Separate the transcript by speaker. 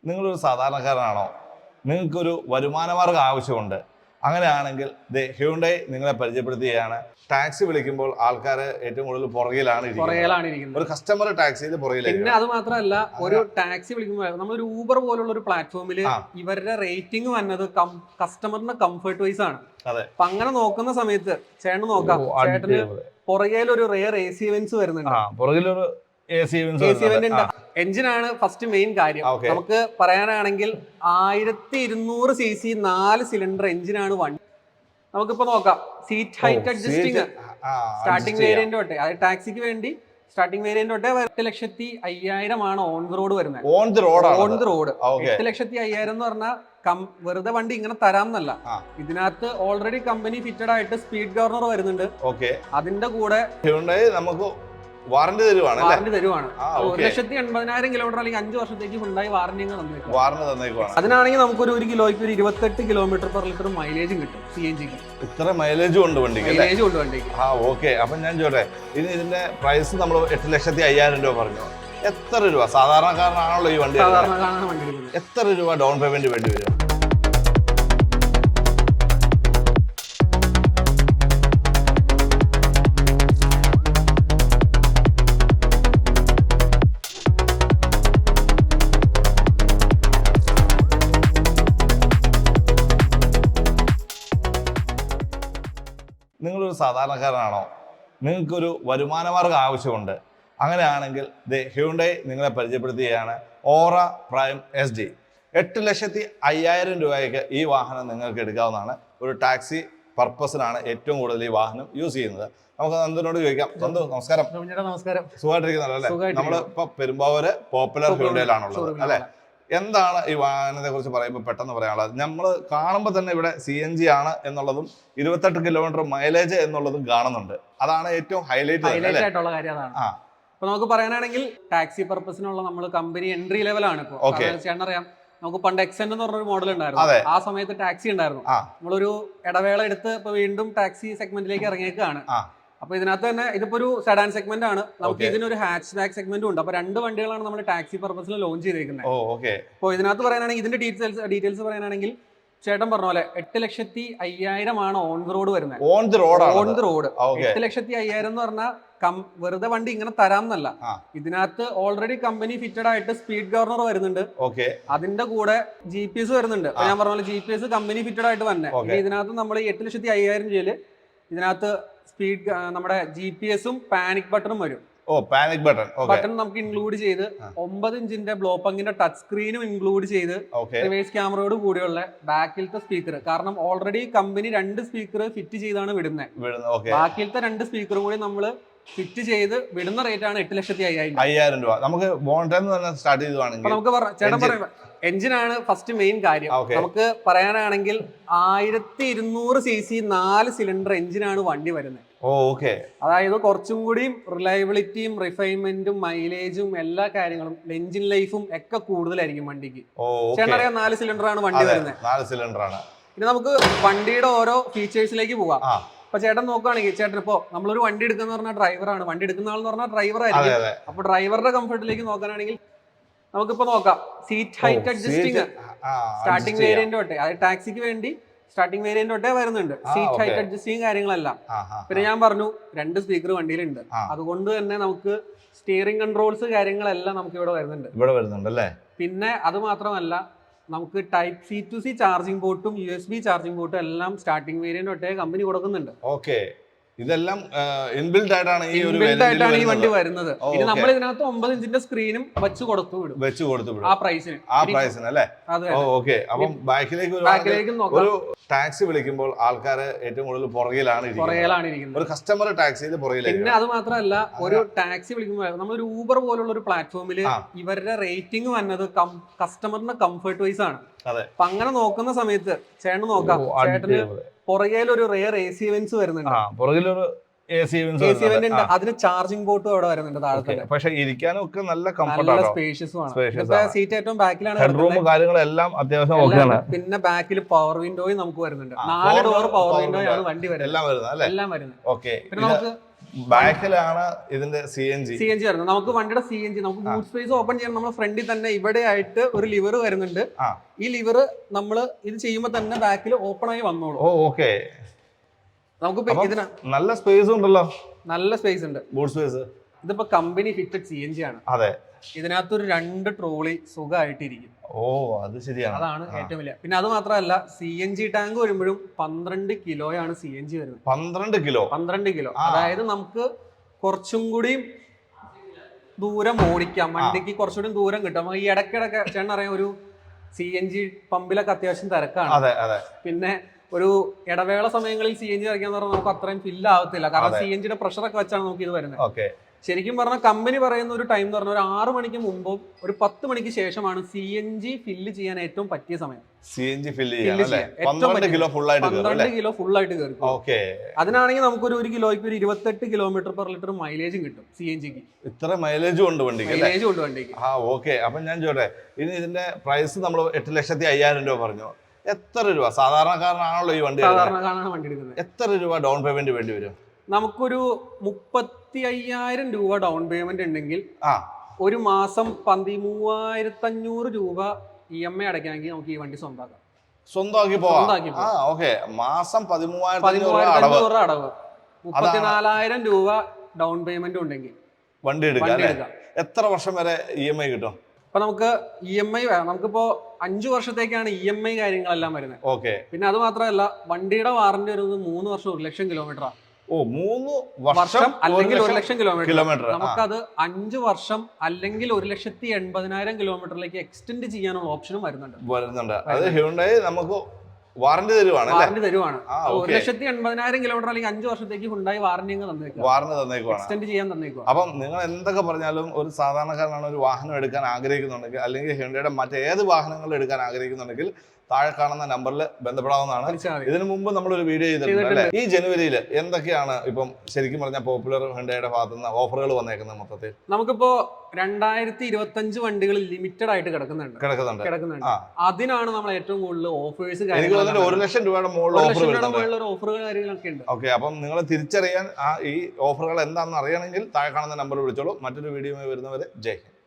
Speaker 1: നിങ്ങളൊരു സാധാരണക്കാരനാണോ? നിങ്ങൾക്കൊരു വരുമാനമാർഗ്ഗം ആവശ്യമുണ്ട്. അങ്ങനെയാണെങ്കിൽ ഹ്യുണ്ടായി നിങ്ങളെ പരിചയപ്പെടുത്തുകയാണ്. ടാക്സി വിളിക്കുമ്പോൾ ആൾക്കാർ ഏറ്റവും കൂടുതൽ പുറകിലാണ് ഇരിക്കുന്നത്. ഒരു കസ്റ്റമർ ടാക്സിയിൽ പുറകിലായിരിക്കും.
Speaker 2: പിന്നെ അത് മാത്രമല്ല, ഒരു ടാക്സി വിളിക്കുമ്പോൾ നമ്മളൊരു ഊബർ പോലുള്ള ഒരു പ്ലാറ്റ്ഫോമിൽ ഇവരുടെ റേറ്റിംഗ് വന്നത് കസ്റ്റമറിന്റെ കംഫർട്ട് വൈസ് ആണ്. അപ്പൊ അങ്ങനെ നോക്കുന്ന സമയത്ത് ചേട്ടന് നോക്കാം, ചേട്ടന് പുറകിൽ ഒരു റെയർ AC ഇവന്റ്സ് വരുന്നുണ്ട്. എഞ്ചിനാണ് ഫസ്റ്റ് മെയിൻ കാര്യം. നമുക്ക് പറയാനാണെങ്കിൽ 1200 cc 4 സിലിണ്ടർ എഞ്ചിനാണ് വണ്ടി. നമുക്കിപ്പോ നോക്കാം, seat height adjusting starting variant തൊട്ടേ, അതായത് ടാക്സിക്ക് വേണ്ടി സ്റ്റാർട്ടിംഗ് വേരിയന്റ് തൊട്ടേ 8,50,000 ആണ് ഓൺ ദി റോഡ് വരുന്നത്. ഓൺ ദി റോഡ് 8,50,000 എന്ന് പറഞ്ഞാൽ വെറുതെ വണ്ടി ഇങ്ങനെ തരാമെന്നല്ല. ഇതിനകത്ത് ഓൾറെഡി കമ്പനി ഫിറ്റഡ് ആയിട്ട് സ്പീഡ് ഗവർണർ വരുന്നുണ്ട്. അതിന്റെ കൂടെ
Speaker 1: നമുക്ക് വാറന്റി തരുവാണ്.
Speaker 2: 1,80,000 കിലോമീറ്റർ അല്ലെങ്കിൽ 5 വർഷത്തേക്ക് ഹ്യുണ്ടായി വാറന്റി തന്നേക്കുവാണ്. അതിനാണെങ്കിൽ നമുക്കൊരു 1 കിലോയ്ക്ക് ഒരു 28 km/ലിറ്റർ മൈലേജും കിട്ടും. CNG
Speaker 1: ഇത്ര മൈലേജും ഉണ്ട് വണ്ടിക്ക്. അപ്പൊ ഞാൻ ചോട്ടെ, ഇനി ഇതിന്റെ പ്രൈസ് നമ്മൾ 8,50,000 രൂപ പറഞ്ഞു. എത്ര രൂപ സാധാരണക്കാരനാണല്ലോ ഈ വണ്ടി? എത്ര രൂപ ഡൗൺ പേയ്മെന്റ് വേണ്ടി വരും? നിങ്ങളൊരു സാധാരണക്കാരനാണോ? നിങ്ങൾക്കൊരു വരുമാനമാർഗ്ഗം ആവശ്യമുണ്ട്. അങ്ങനെയാണെങ്കിൽ ഹ്യുണ്ടായി നിങ്ങളെ പരിചയപ്പെടുത്തുകയാണ്. ഓറ പ്രൈം SD 8,50,000 രൂപയ്ക്ക് ഈ വാഹനം നിങ്ങൾക്ക് എടുക്കാവുന്നതാണ്. ഒരു ടാക്സി പർപ്പസിനാണ് ഏറ്റവും കൂടുതൽ ഈ വാഹനം യൂസ് ചെയ്യുന്നത്. നമുക്ക് നന്ദനോട് ചോദിക്കാം. നന്ദു, നമസ്കാരം. സുഖമായിട്ടിരിക്കുന്നല്ലോ അല്ലേ? നമ്മളിപ്പോ പെരുമ്പാവൂര് പോപ്പുലർ ഹ്യുണ്ടായിലാണുള്ളത് അല്ലെ? എന്താണ് ഈ വാഹനത്തെ കുറിച്ച് പറയുമ്പോൾ പെട്ടെന്ന് പറയാനുള്ളത്? നമ്മൾ കാണുമ്പോൾ തന്നെ ഇവിടെ CNG ആണ് എന്നുള്ളതും 28 കിലോമീറ്റർ മൈലേജ് എന്നുള്ളതും കാണുന്നുണ്ട്. അതാണ് ഏറ്റവും ഹൈലൈറ്റ്
Speaker 2: ആയിട്ടുള്ള കാര്യം. അതാണ് ഇപ്പൊ നമുക്ക് പറയാനാണെങ്കിൽ ടാക്സി പർപ്പസിനുള്ള നമ്മൾ കമ്പനി എൻട്രി ലെവലാണ്. ഇപ്പൊ ചേട്ടനറിയാം, നമുക്ക് പണ്ട് എക്സെന്റ് എന്ന് പറഞ്ഞൊരു മോഡൽ ഉണ്ടായിരുന്നു. ആ സമയത്ത് ടാക്സി ഉണ്ടായിരുന്നു. നമ്മളൊരു ഇടവേള എടുത്ത് ഇപ്പൊ വീണ്ടും ടാക്സി സെഗ്മെന്റിലേക്ക് ഇറങ്ങിയേക്കാണ്. അപ്പൊ ഇതിനകത്ത് തന്നെ ഇതിപ്പോ ഒരു സെഡാൻ സെഗ്മെന്റ് ആണ്. നമുക്ക് ഇതിനൊരു ഹാച്ച് ബാക്ക് സെഗ്മെന്റും ഉണ്ട്. അപ്പൊ 2 വണ്ടികളാണ് നമ്മൾ ടാക്സി പർപ്പസിൽ ലോഞ്ച് ചെയ്തേക്കുന്നത്. അപ്പൊ ഇതിനകത്ത് പറയാനാണെങ്കിൽ ഇതിന്റെ ഡീറ്റെയിൽസ് പറയാനാണെങ്കിൽ ചേട്ടൻ പറഞ്ഞ പോലെ 8,50,000 ആണ് ഓൺ ദി റോഡ് വരുന്നത്. ഓൺ ദി റോഡ് 8,50,000 എന്ന് പറഞ്ഞാൽ വെറുതെ വണ്ടി ഇങ്ങനെ തരാമെന്നല്ല. ഇതിനകത്ത് ഓൾറെഡി കമ്പനി ഫിറ്റഡ് ആയിട്ട് സ്പീഡ് ഗവർണർ വരുന്നുണ്ട്. അതിന്റെ കൂടെ GPS വരുന്നുണ്ട്. ഞാൻ പറഞ്ഞ പോലെ GPS കമ്പനി ഫിറ്റഡ് ആയിട്ട് തന്നെ. ഇതിനകത്ത് നമ്മൾ 8,50,000 രൂപയില് ഇതിനകത്ത് സ്പീഡ് നമ്മുടെ GPS-ഉം പാനിക് ബട്ടണും വരും. ബട്ടൺ നമുക്ക് ഇൻക്ലൂഡ് ചെയ്ത് 9 ഇഞ്ചിന്റെ ബ്ലോപ്പങ്ങിന്റെ ടച്ച് സ്ക്രീനും ഇൻക്ലൂഡ് ചെയ്ത് റിവേഴ്സ് ക്യാമറയോട് കൂടിയുള്ള ബാക്കിലത്തെ സ്പീക്കർ. കാരണം ഓൾറെഡി കമ്പനി 2 സ്പീക്കർ ഫിറ്റ് ചെയ്താണ് വിടുന്നത്. ബാക്കിലത്തെ 2 സ്പീക്കറും കൂടി നമ്മള് ഫിറ്റ് ചെയ്ത് വിടുന്ന റേറ്റ് ആണ് 8,50,000
Speaker 1: രൂപ. നമുക്ക് സ്റ്റാർട്ട് ചെയ്തുവാണെങ്കിൽ നമുക്ക്
Speaker 2: ചേട്ടൻ പറയാം, എഞ്ചിനാണ് ഫസ്റ്റ് മെയിൻ കാര്യം. നമുക്ക് പറയാനാണെങ്കിൽ 1200 cc 4 സിലിണ്ടർ എഞ്ചിനാണ് വണ്ടി വരുന്നത്. അതായത് കുറച്ചും കൂടിയും റിലയബിലിറ്റിയും റിഫൈൻമെന്റും മൈലേജും എല്ലാ കാര്യങ്ങളും എഞ്ചിൻ ലൈഫും ഒക്കെ കൂടുതലായിരിക്കും വണ്ടിക്ക്. ചേട്ടനറിയാം, 4 സിലിണ്ടർ ആണ് വണ്ടി വരുന്നത്. ഇനി നമുക്ക് വണ്ടിയുടെ ഓരോ ഫീച്ചേഴ്സിലേക്ക് പോവാം. അപ്പൊ ചേട്ടൻ നോക്കുകയാണെങ്കിൽ, ചേട്ടൻ ഇപ്പോ നമ്മളൊരു വണ്ടി എടുക്കുന്ന പറഞ്ഞാൽ ഡ്രൈവറാണ്, വണ്ടി എടുക്കുന്ന ആളെന്ന് പറഞ്ഞാൽ ഡ്രൈവർ ആയിരിക്കും. അപ്പൊ ഡ്രൈവറുടെ കംഫർട്ടിലേക്ക് നോക്കാനാണെങ്കിൽ നമുക്കിപ്പോ നോക്കാം, seat height adjusting starting variant തൊട്ടേ, അതായത് ടാക്സിക്ക് വേണ്ടി സ്റ്റാർട്ടിംഗ് വേരിയന്റ് തൊട്ടേ വരുന്നുണ്ട്. സീറ്റ് ഹൈറ്റ് അഡ്ജസ്റ്റിംഗ് കാര്യങ്ങളെല്ലാം. പിന്നെ ഞാൻ പറഞ്ഞു 2 സ്പീക്കർ വണ്ടിയിലുണ്ട്. അതുകൊണ്ട് തന്നെ നമുക്ക് സ്റ്റിയറിംഗ് കൺട്രോൾസ് കാര്യങ്ങളെല്ലാം നമുക്ക് ഇവിടെ വരുന്നുണ്ട്. പിന്നെ അത് മാത്രമല്ല, നമുക്ക് type C to C charging പോർട്ടും USB ചാർജിംഗ് പോർട്ടും എല്ലാം സ്റ്റാർട്ടിംഗ് വേരിയന്റ് തൊട്ടേ കമ്പനി കൊടുക്കുന്നുണ്ട്.
Speaker 1: ഇതെല്ലാം ഇൻബിൽഡ് ആയിട്ടാണ് ഈ
Speaker 2: വണ്ടി വരുന്നത്. ഇനി നമ്മൾ ഇതിനകത്ത് 9 ഇഞ്ചിന്റെ സ്ക്രീനും വെച്ച് കൊടുത്തു വിടും ആ പ്രൈസിന്
Speaker 1: അല്ലേ? അപ്പം ബാക്കിലേക്ക് ഒരു ടാക്സി വിളിക്കുമ്പോൾ ആൾക്കാർ ഏറ്റവും കൂടുതൽ പുറകിലാണ് ഇരിക്കുന്നത്. ഒരു കസ്റ്റമർ ടാക്സിയിൽ പുറകിലേക്ക്.
Speaker 2: പിന്നെ അത് മാത്രമല്ല, ഒരു ടാക്സി വിളിക്കുമ്പോൾ നമ്മളൊരു ഊബർ പോലുള്ള ഒരു പ്ലാറ്റ്ഫോമിൽ ഇവരുടെ റേറ്റിംഗ് വന്നത് കസ്റ്റമറിന്റെ കംഫർട്ട് വൈസ് ആണ്. അപ്പൊ അങ്ങനെ നോക്കുന്ന സമയത്ത് ചേട്ടന് നോക്കാം, ചേട്ടന് പുറകിൽ ഒരു റെയർ AC ഇവന്റ്സ് വരുന്നുണ്ട്. അതിന് ചാർജിംഗ് പോർട്ടും അവിടെ വരുന്നുണ്ട് താഴത്തെ.
Speaker 1: പക്ഷെ ഇരിക്കാനും ഒക്കെ നല്ല കംഫർട്ടാണ്,
Speaker 2: സീറ്റ് ഏറ്റവും ബാക്കിലാണ്.
Speaker 1: കാര്യങ്ങളെല്ലാം അത്യാവശ്യം ഓക്കെയാണ്.
Speaker 2: പിന്നെ ബാക്കിൽ പവർ വിൻഡോയും നമുക്ക് വരുന്നുണ്ട്. 4 ഡോർ പവർ വിൻഡോയാണ് വണ്ടി വരുന്നത്. എല്ലാം വരുന്നത്. പിന്നെ നമുക്ക്
Speaker 1: ബാക്കിലാണ് ഇതിന്റെ CNG
Speaker 2: വരുന്നത്. നമുക്ക് വണ്ടിയുടെ CNG നമുക്ക് ബൂട്ട് സ്പേസ് ഓപ്പൺ ചെയ്യാൻ നമ്മുടെ ഫ്രണ്ടിൽ തന്നെ ഇവിടെ ആയിട്ട് ഒരു ലിവർ വരുന്നുണ്ട്. ഈ ലിവർ നമ്മൾ ഇത് ചെയ്യുമ്പോൾ തന്നെ ബാക്കിൽ ഓപ്പൺ ആയി വന്നോളൂ.
Speaker 1: ഓക്കെ.
Speaker 2: നമുക്ക് ഇതിന്
Speaker 1: നല്ല സ്പേസ് ഉണ്ടല്ലോ.
Speaker 2: നല്ല സ്പേസ് ഉണ്ട്,
Speaker 1: ബൂട്ട് സ്പേസ്.
Speaker 2: ഇതിപ്പോ കമ്പനി ഫിറ്റഡ് CNG ആണ്.
Speaker 1: അതെ.
Speaker 2: ഇതിനകത്തൊരു 2 ട്രോളി സുഖമായിട്ടിരിക്കും.
Speaker 1: അത് ശരിയാണ്.
Speaker 2: അതാണ് ഏറ്റവും വലിയ. പിന്നെ അത് മാത്രമല്ല CNG ടാങ്ക് വരുമ്പോഴും 12 കിലോയാണ് CNG വരുന്നത്. 12 കിലോ. അതായത് നമുക്ക് കുറച്ചും കൂടി ദൂരം ഓടിക്കാം, വണ്ടിക്ക് കുറച്ചുകൂടി ദൂരം കിട്ടും. ഈ ഇടയ്ക്കിടയ്ക്ക് ചേട്ടൻ അറിയാം ഒരു CNG പമ്പിലൊക്കെ അത്യാവശ്യം തിരക്കാണ്. പിന്നെ ഒരു ഇടവേള സമയങ്ങളിൽ CNG ഇറക്കാന്ന് പറഞ്ഞാൽ നമുക്ക് അത്രയും ഫില്ല് ആവത്തില്ല. കാരണം CNGയുടെ പ്രഷറൊക്കെ വെച്ചാണ് നമുക്ക് ഇത് വരുന്നത്. ശരിക്കും പറഞ്ഞാൽ കമ്പനി പറയുന്ന ഒരു ടൈം എന്ന് പറഞ്ഞാൽ ഒരു 6 മണിക്ക് മുമ്പും ഒരു 10 മണിക്ക് ശേഷമാണ് CNG ഫില്ല് ചെയ്യാൻ ഏറ്റവും പറ്റിയ സമയം.
Speaker 1: CNG ഫില്ല് ചെയ്യാൻ 12 കിലോ ഫുൾ ആയിട്ട് കയറി.
Speaker 2: അതിനാണെങ്കിൽ നമുക്കൊരു 1 കിലോയ്ക്ക് ഒരു 28 km/ലിറ്റർ മൈലേജും കിട്ടും. CNGക്ക്
Speaker 1: ഇത്ര മൈലേജും ഉണ്ട്
Speaker 2: വണ്ടിക്ക്.
Speaker 1: അപ്പൊ ഞാൻ ചോട്ടെ, ഇനി ഇതിന്റെ പ്രൈസ് നമ്മൾ 8,50,000 രൂപ പറഞ്ഞു. എത്ര രൂപ സാധാരണക്കാരനാണല്ലോ ഈ വണ്ടി
Speaker 2: എടുക്കുന്നത്?
Speaker 1: എത്ര രൂപ ഡൗൺ പേയ്മെന്റ് വേണ്ടി വരും?
Speaker 2: നമുക്കൊരു 35,000 രൂപ ഡൗൺ പേയ്മെന്റ് ഉണ്ടെങ്കിൽ ഒരു മാസം 13,500 രൂപ EMI അടയ്ക്കാമെങ്കിൽ നമുക്ക് ഈ വണ്ടി
Speaker 1: സ്വന്തമാക്കി പോവാം. മാസം 13,500
Speaker 2: അടവ്, 34,000 രൂപ ഡൗൺ പേയ്മെന്റ് ഉണ്ടെങ്കിൽ
Speaker 1: വണ്ടി എടുക്കാം. എത്ര വർഷം വരെ EMI കിട്ടും?
Speaker 2: അപ്പൊ നമുക്ക് EMI നമുക്കിപ്പോ 5 വർഷത്തേക്കാണ് EMI കാര്യങ്ങളെല്ലാം വരുന്നത്. പിന്നെ അത് മാത്രമല്ല വണ്ടിയുടെ വാറന്റി വരുന്നത് 3 വർഷം 1 ലക്ഷം കിലോമീറ്ററാണ്.
Speaker 1: 3 വർഷം
Speaker 2: അല്ലെങ്കിൽ 1 ലക്ഷം കിലോമീറ്റർ. നമുക്കത് 5 വർഷം അല്ലെങ്കിൽ 1,80,000 കിലോമീറ്ററിലേക്ക് എക്സ്റ്റെൻഡ് ചെയ്യാനുള്ള ഓപ്ഷനും വരുന്നുണ്ട്.
Speaker 1: അത് ഹ്യുണ്ടായി നമുക്ക് വാറന്റി തരുവാണ്.
Speaker 2: 1,80,000 കിലോമീറ്റർ അല്ലെങ്കിൽ 5 വർഷത്തേക്ക് ഹ്യുണ്ടായി വാറന്റി തന്നേക്കുവാണ്, എക്സ്റ്റെൻഡ് ചെയ്യാൻ തന്നേക്കുവാണ്.
Speaker 1: അപ്പം നിങ്ങൾ എന്തൊക്കെ പറഞ്ഞാലും ഒരു സാധാരണക്കാരനാണ് ഒരു വാഹനം എടുക്കാൻ ആഗ്രഹിക്കുന്നുണ്ടെങ്കിൽ, അല്ലെങ്കിൽ ഹ്യുണ്ടായുടെ മറ്റേത് വാഹനങ്ങൾ എടുക്കാൻ ആഗ്രഹിക്കുന്നുണ്ടെങ്കിൽ താഴെ കാണുന്ന നമ്പറിൽ ബന്ധപ്പെടാവുന്നതാണ്. ഇതിനു മുമ്പ് നമ്മളൊരു വീഡിയോ ചെയ്തിട്ടുണ്ട്. ഈ ജനുവരിയിൽ എന്തൊക്കെയാണ് ഇപ്പം ശരിക്കും പറഞ്ഞാൽ പോപ്പുലർ ഹ്യുണ്ടായുടെ ഭാഗത്തുനിന്ന് ഓഫറുകൾ വന്നേക്കുന്നത്? മൊത്തത്തിൽ
Speaker 2: നമുക്കിപ്പോ 2025 വണ്ടികൾ ലിമിറ്റഡ് ആയിട്ട് കിടക്കുന്നുണ്ട്. അതിനാണ് നമ്മൾ ഏറ്റവും കൂടുതൽ ഓഫേഴ്സ്
Speaker 1: 1 ലക്ഷം രൂപയുടെ മുകളിൽ
Speaker 2: ഓഫറുകൾ കാര്യങ്ങളൊക്കെ ഉണ്ട്.
Speaker 1: അപ്പം നിങ്ങൾ തിരിച്ചറിയാൻ ഈ ഓഫറുകൾ എന്താണെന്ന് അറിയണമെങ്കിൽ താഴെ കാണുന്ന നമ്പർ വിളിച്ചോളൂ. മറ്റൊരു വീഡിയോ വരുന്നവരെ ജയ് ഹിന്ദ്.